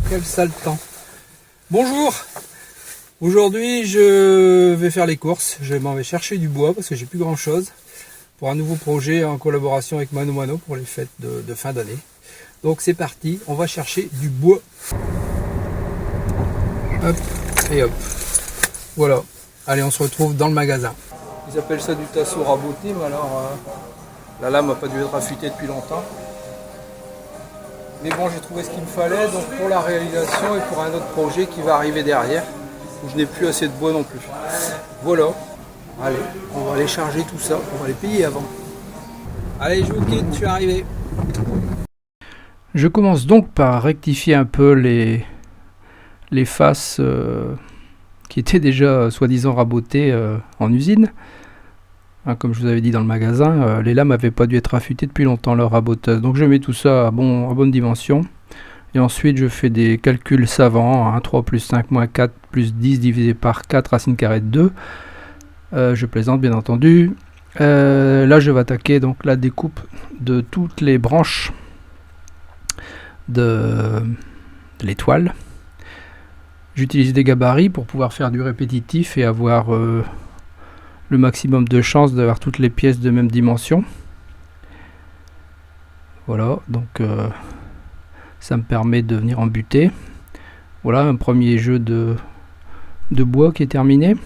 Quel sale temps. Bonjour. Aujourd'hui je vais faire les courses. Je m'en vais chercher du bois parce que j'ai plus grand chose pour un nouveau projet en collaboration avec Mano Mano pour les fêtes de fin d'année. Donc c'est parti, on va chercher du bois. Hop et hop. Voilà. Allez, on se retrouve dans le magasin. Ils appellent ça du tasseau raboté, mais alors la lame n'a pas dû être affûtée depuis longtemps. Mais bon, j'ai trouvé ce qu'il me fallait donc pour la réalisation et pour un autre projet qui va arriver derrière, où je n'ai plus assez de bois non plus. Voilà. Allez, on va aller charger tout ça, on va les payer avant. Allez, je vous quitte, je suis arrivé. Je commence donc par rectifier un peu les faces qui étaient déjà soi-disant rabotées en usine. Comme je vous avais dit dans le magasin, les lames n'avaient pas dû être affûtées depuis longtemps, leur raboteuse. Donc je mets tout ça à bonne dimension. Et ensuite je fais des calculs savants. 3 plus 5 moins 4 plus 10 divisé par 4 racine carrée de 2. Je plaisante bien entendu. Là je vais attaquer donc la découpe de toutes les branches de l'étoile. J'utilise des gabarits pour pouvoir faire du répétitif et avoir le maximum de chances d'avoir toutes les pièces de même dimension. Voilà, donc ça me permet de venir en buter. Voilà un premier jeu de bois qui est terminé.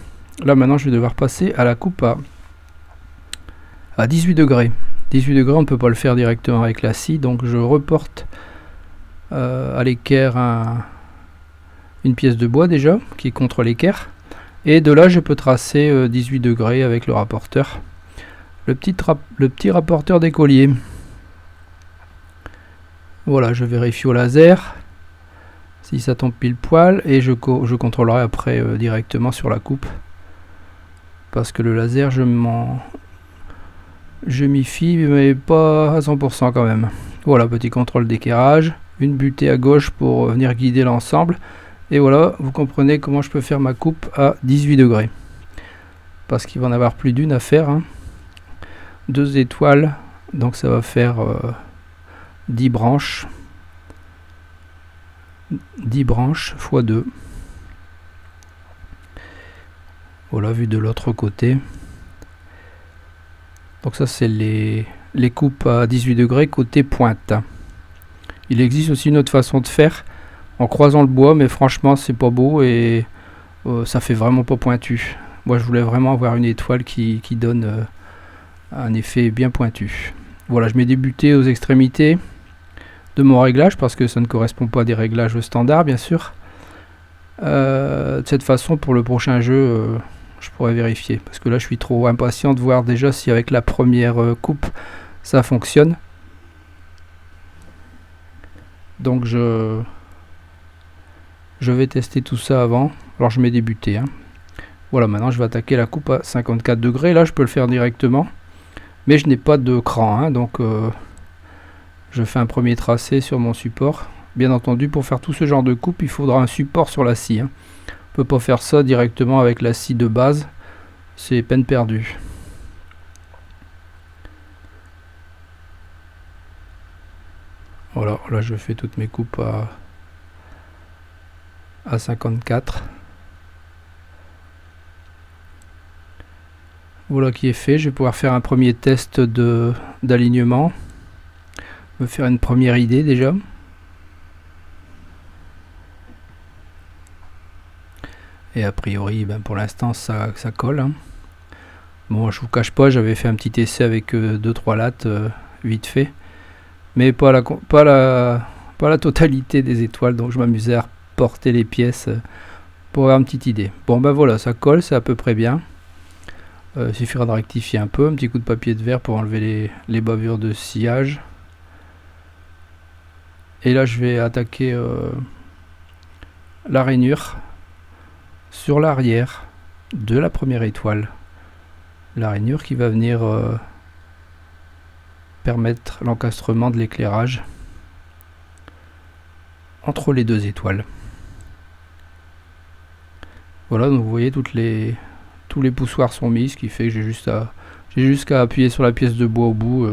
Là maintenant je vais devoir passer à la coupe à 18 degrés. 18 degrés on ne peut pas le faire directement avec la scie, donc je reporte à l'équerre une pièce de bois déjà qui est contre l'équerre. Et de là je peux tracer 18 degrés avec le rapporteur. Le petit rapporteur d'écolier. Voilà, je vérifie au laser si ça tombe pile poil et je contrôlerai après directement sur la coupe. Parce que le laser je m'y fie mais pas à 100% quand même. Voilà, petit contrôle d'équerrage. Une butée à gauche pour venir guider l'ensemble. Et voilà, vous comprenez comment je peux faire ma coupe à 18 degrés. Parce qu'il va en avoir plus d'une à faire. 2 étoiles, donc ça va faire 10 branches. 10 branches x 2. Voilà, vu de l'autre côté. Donc ça c'est les coupes à 18 degrés côté pointe. Il existe aussi une autre façon de faire en croisant le bois, mais franchement c'est pas beau et ça fait vraiment pas pointu. Moi je voulais vraiment avoir une étoile qui donne un effet bien pointu. Voilà, je mets des butées aux extrémités de mon réglage parce que ça ne correspond pas à des réglages standards bien sûr. De cette façon pour le prochain jeu je pourrais vérifier parce que là je suis trop impatient de voir déjà si avec la première coupe ça fonctionne. Donc je vais tester tout ça avant. Alors je mets des butées. Voilà, maintenant je vais attaquer la coupe à 54 degrés. Là je peux le faire directement. Mais je n'ai pas de cran. Donc je fais un premier tracé sur mon support. Bien entendu, pour faire tout ce genre de coupe, il faudra un support sur la scie. On ne peut pas faire ça directement avec la scie de base. C'est peine perdue. Voilà, là je fais toutes mes coupes à 54. Voilà qui est fait. Je vais pouvoir faire un premier test d'alignement, me faire une première idée déjà. Et a priori pour l'instant ça colle. Bon, je vous cache pas, j'avais fait un petit essai avec 2-3 lattes vite fait, mais pas la totalité des étoiles, donc je m'amusais à porter les pièces pour avoir une petite idée. Bon voilà, ça colle, c'est à peu près bien. Il suffira de rectifier un peu, un petit coup de papier de verre pour enlever les bavures de sciage. Et là je vais attaquer la rainure sur l'arrière de la première étoile. La rainure qui va venir permettre l'encastrement de l'éclairage entre les 2 étoiles. Voilà, donc vous voyez tous les poussoirs sont mis, ce qui fait que j'ai juste qu'à appuyer sur la pièce de bois au bout,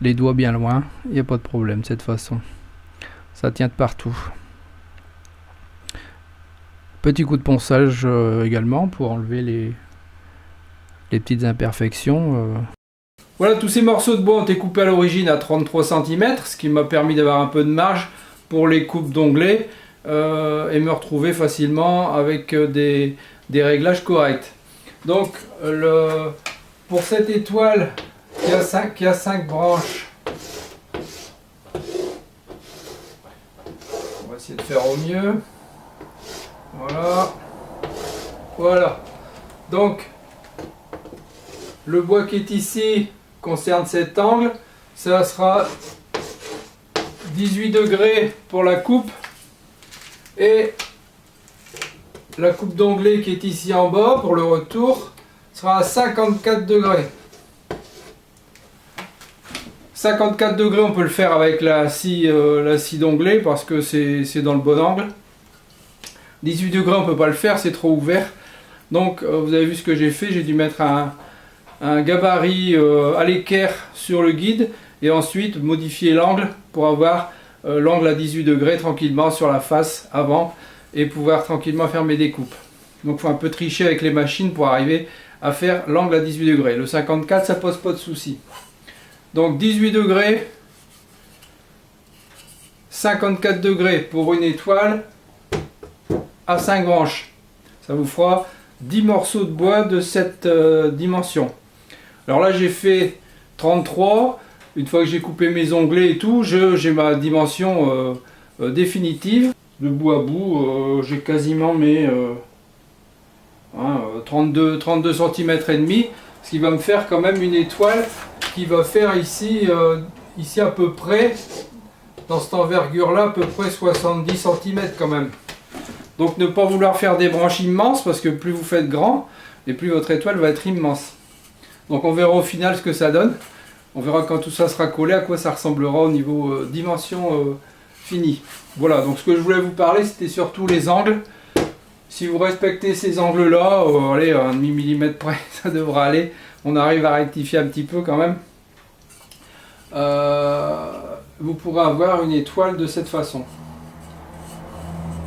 les doigts bien loin, il n'y a pas de problème de cette façon. ça tient de partout. Petit coup de ponçage également pour enlever les petites imperfections. Voilà, tous ces morceaux de bois ont été coupés à l'origine à 33 cm, ce qui m'a permis d'avoir un peu de marge pour les coupes d'onglets et me retrouver facilement avec des réglages corrects. Donc pour cette étoile qui a 5 branches, on va essayer de faire au mieux. Voilà. Voilà. Donc le bois qui est ici concerne cet angle. Ça sera 18 degrés pour la coupe. Et la coupe d'onglet qui est ici en bas pour le retour sera à 54 degrés. 54 degrés, on peut le faire avec la scie d'onglet parce que c'est dans le bon angle. 18 degrés, on peut pas le faire, c'est trop ouvert. Donc vous avez vu ce que j'ai fait, j'ai dû mettre un gabarit à l'équerre sur le guide et ensuite modifier l'angle pour avoir l'angle à 18 degrés tranquillement sur la face avant et pouvoir tranquillement faire mes découpes. Donc il faut un peu tricher avec les machines pour arriver à faire l'angle à 18 degrés. Le 54, ça pose pas de souci. Donc 18 degrés, 54 degrés pour une étoile à 5 branches. Ça vous fera 10 morceaux de bois de cette dimension. Alors là j'ai fait 33. Une fois que j'ai coupé mes onglets et tout, j'ai ma dimension définitive. De bout à bout, j'ai quasiment mes 32 cm et demi, ce qui va me faire quand même une étoile qui va faire ici à peu près, dans cette envergure là, à peu près 70 cm quand même. Donc ne pas vouloir faire des branches immenses parce que plus vous faites grand et plus votre étoile va être immense. Donc on verra au final ce que ça donne. On verra quand tout ça sera collé à quoi ça ressemblera au niveau dimension finie. Voilà, donc ce que je voulais vous parler c'était surtout les angles. Si vous respectez ces angles là, allez, un demi-millimètre près, ça devra aller. On arrive à rectifier un petit peu quand même. Vous pourrez avoir une étoile de cette façon.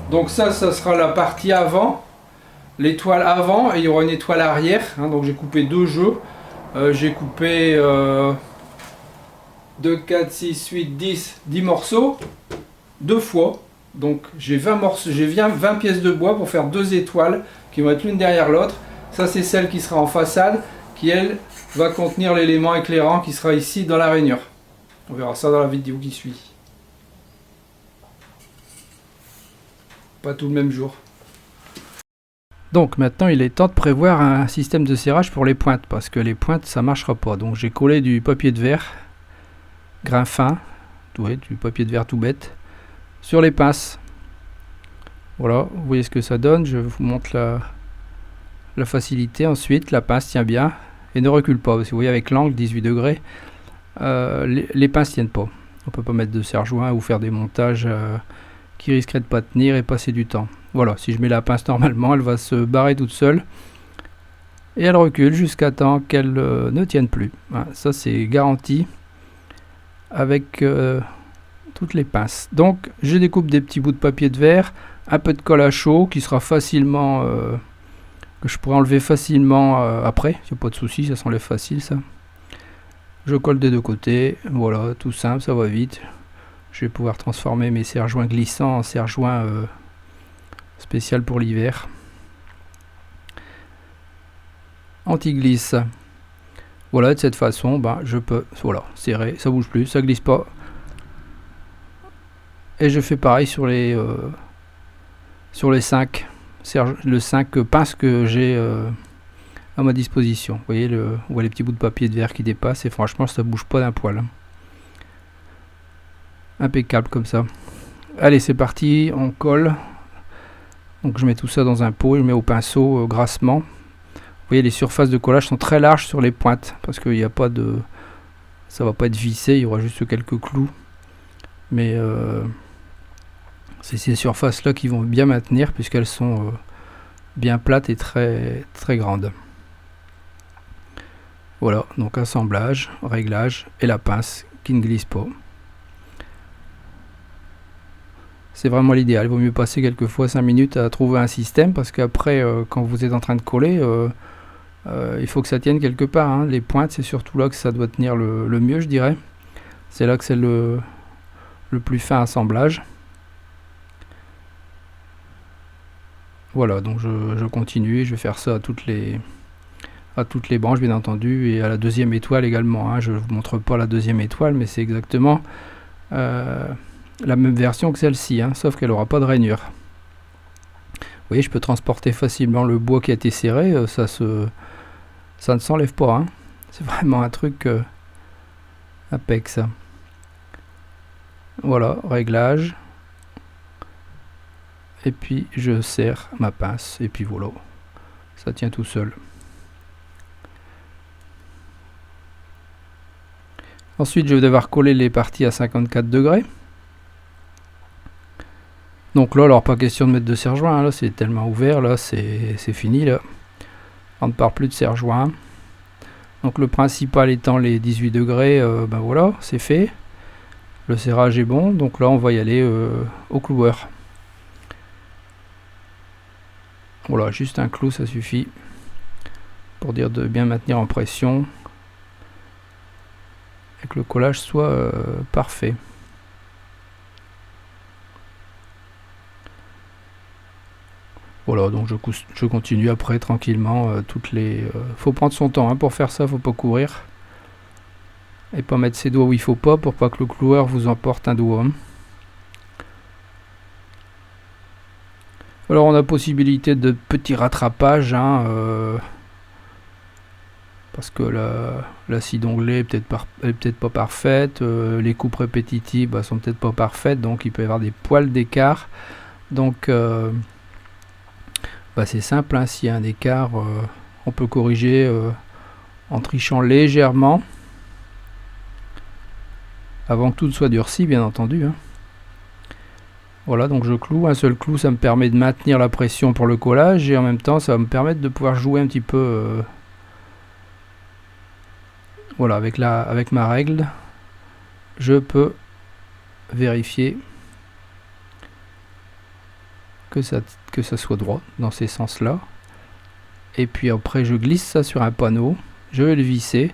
Donc ça sera la partie avant, l'étoile avant, et il y aura une étoile arrière. Hein, donc j'ai coupé deux jeux. J'ai coupé 2, 4, 6, 8, 10 morceaux, deux fois. Donc j'ai 20 morceaux, j'ai 20 pièces de bois pour faire deux étoiles qui vont être l'une derrière l'autre. Ça c'est celle qui sera en façade, qui elle va contenir l'élément éclairant qui sera ici dans la rainure. On verra ça dans la vidéo qui suit. Pas tout le même jour. Donc maintenant il est temps de prévoir un système de serrage pour les pointes, parce que les pointes ça marchera pas. Donc j'ai collé du papier de verre grain fin, ouais, du papier de verre tout bête, sur les pinces. Voilà, vous voyez ce que ça donne. Je vous montre la facilité. Ensuite la pince tient bien et ne recule pas, parce que vous voyez avec l'angle 18 degrés, les pinces tiennent pas. On peut pas mettre de serre-joint ou faire des montages qui risqueraient de pas tenir et passer du temps. Voilà, si je mets la pince normalement, elle va se barrer toute seule et elle recule jusqu'à temps qu'elle ne tienne plus. Voilà, ça c'est garanti avec toutes les pinces. Donc je découpe des petits bouts de papier de verre, un peu de colle à chaud qui sera facilement que je pourrais enlever facilement après, il n'y a pas de souci, ça s'enlève facile ça. Je colle des deux côtés, voilà, tout simple, ça va vite. Je vais pouvoir transformer mes serre-joints glissants en serre-joints spécial pour l'hiver. Anti-glisse. Voilà, de cette façon, ben, je peux, voilà, serrer, ça bouge plus, ça glisse pas. Et je fais pareil sur les 5 pinces que j'ai à ma disposition. Vous voyez, on voit les petits bouts de papier de verre qui dépassent et franchement, ça bouge pas d'un poil. Impeccable comme ça. Allez, c'est parti, on colle. Donc je mets tout ça dans un pot et je mets au pinceau grassement. Vous voyez, les surfaces de collage sont très larges sur les pointes parce qu'il n'y a pas de, ça va pas être vissé, il y aura juste quelques clous. Mais c'est ces surfaces là qui vont bien maintenir puisqu'elles sont bien plates et très grandes. Voilà, donc assemblage, réglage et la pince qui ne glisse pas. c'est vraiment l'idéal. Il vaut mieux passer quelquefois 5 minutes à trouver un système, parce qu'après, quand vous êtes en train de coller, il faut que ça tienne quelque part, hein. Les pointes, c'est surtout là que ça doit tenir le mieux, je dirais. C'est là que c'est le plus fin assemblage. Voilà, donc je continue et je vais faire ça à toutes les branches, bien entendu, et à la deuxième étoile également, hein. Je ne vous montre pas la deuxième étoile, mais c'est exactement la même version que celle-ci, hein, sauf qu'elle n'aura pas de rainure. Vous voyez, je peux transporter facilement le bois qui a été serré, ça ne s'enlève pas, hein. C'est vraiment un truc impec, ça. Voilà, réglage. Et puis je serre ma pince, et puis voilà, ça tient tout seul. Ensuite, je vais devoir coller les parties à 54 degrés. Donc là, alors pas question de mettre de serre-joint, hein, là c'est tellement ouvert, là c'est fini, là. On ne parle plus de serre-joint. Donc le principal étant les 18 degrés, ben voilà, c'est fait. Le serrage est bon, donc là on va y aller au cloueur. Voilà, juste un clou, ça suffit pour dire de bien maintenir en pression et que le collage soit parfait. Voilà, donc je continue après tranquillement faut prendre son temps, hein, pour faire ça, faut pas courir et pas mettre ses doigts où il faut pas pour pas que le cloueur vous emporte un doigt, hein. Alors on a possibilité de petits rattrapages, hein, parce que la scie d'onglet est peut-être pas parfaite, les coupes répétitives sont peut-être pas parfaites, donc il peut y avoir des poils d'écart. Donc c'est simple, hein, s'il y a un écart, on peut corriger en trichant légèrement, avant que tout soit durci, bien entendu, hein. Voilà, donc je cloue, un seul clou, ça me permet de maintenir la pression pour le collage, et en même temps ça va me permettre de pouvoir jouer un petit peu voilà, avec ma règle, je peux vérifier que ça soit droit dans ces sens là, et puis après je glisse ça sur un panneau, je vais le visser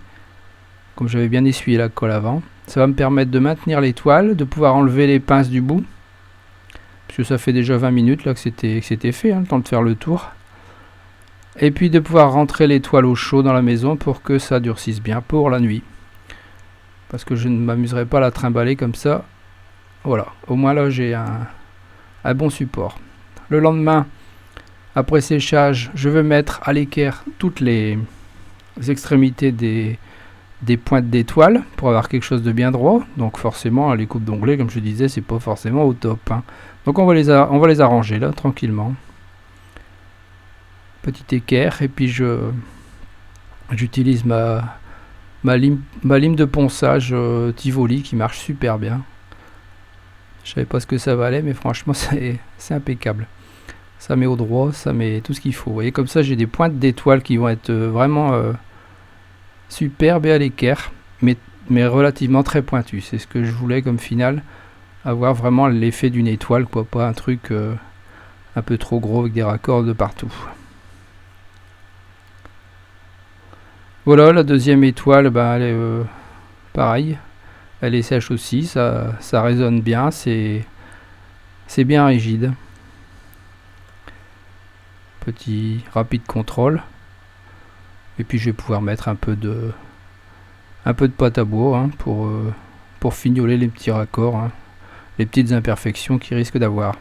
comme j'avais bien essuyé la colle avant. Ça va me permettre de maintenir l'étoile, de pouvoir enlever les pinces du bout, puisque ça fait déjà 20 minutes là que c'était fait, hein, le temps de faire le tour, et puis de pouvoir rentrer l'étoile au chaud dans la maison pour que ça durcisse bien pour la nuit, parce que je ne m'amuserai pas à la trimballer comme ça. Voilà, au moins là j'ai un bon support. Le lendemain, après séchage, je vais mettre à l'équerre toutes les extrémités des pointes d'étoiles pour avoir quelque chose de bien droit. Donc forcément, les coupes d'onglets, comme je disais, c'est pas forcément au top, hein. Donc on va les arranger là tranquillement. Petit équerre, et puis j'utilise ma lime de ponçage Tivoli qui marche super bien. Je savais pas ce que ça valait, mais franchement c'est impeccable. Ça met au droit, ça met tout ce qu'il faut. Vous voyez, comme ça j'ai des pointes d'étoiles qui vont être vraiment superbes et à l'équerre, mais relativement très pointues. C'est ce que je voulais comme finale, avoir vraiment l'effet d'une étoile, quoi, pas un truc un peu trop gros avec des raccords de partout. Voilà, la deuxième étoile, elle est pareil, elle est sèche aussi, ça résonne bien, c'est bien rigide. Petit rapide contrôle, et puis je vais pouvoir mettre un peu de pâte à bois, hein, pour fignoler les petits raccords, hein, les petites imperfections qu'il risque d'avoir.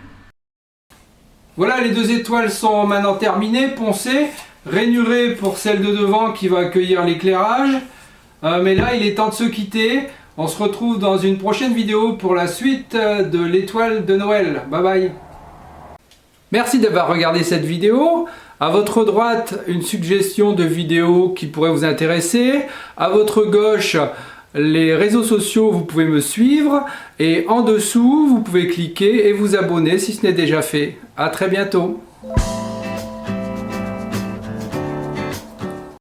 Voilà, les deux étoiles sont maintenant terminées, poncées, rainurées pour celle de devant qui va accueillir l'éclairage. Mais là, il est temps de se quitter. On se retrouve dans une prochaine vidéo pour la suite de l'étoile de Noël. Bye bye. Merci d'avoir regardé cette vidéo. À votre droite, une suggestion de vidéo qui pourrait vous intéresser. À votre gauche, les réseaux sociaux, vous pouvez me suivre. Et en dessous, vous pouvez cliquer et vous abonner si ce n'est déjà fait. À très bientôt.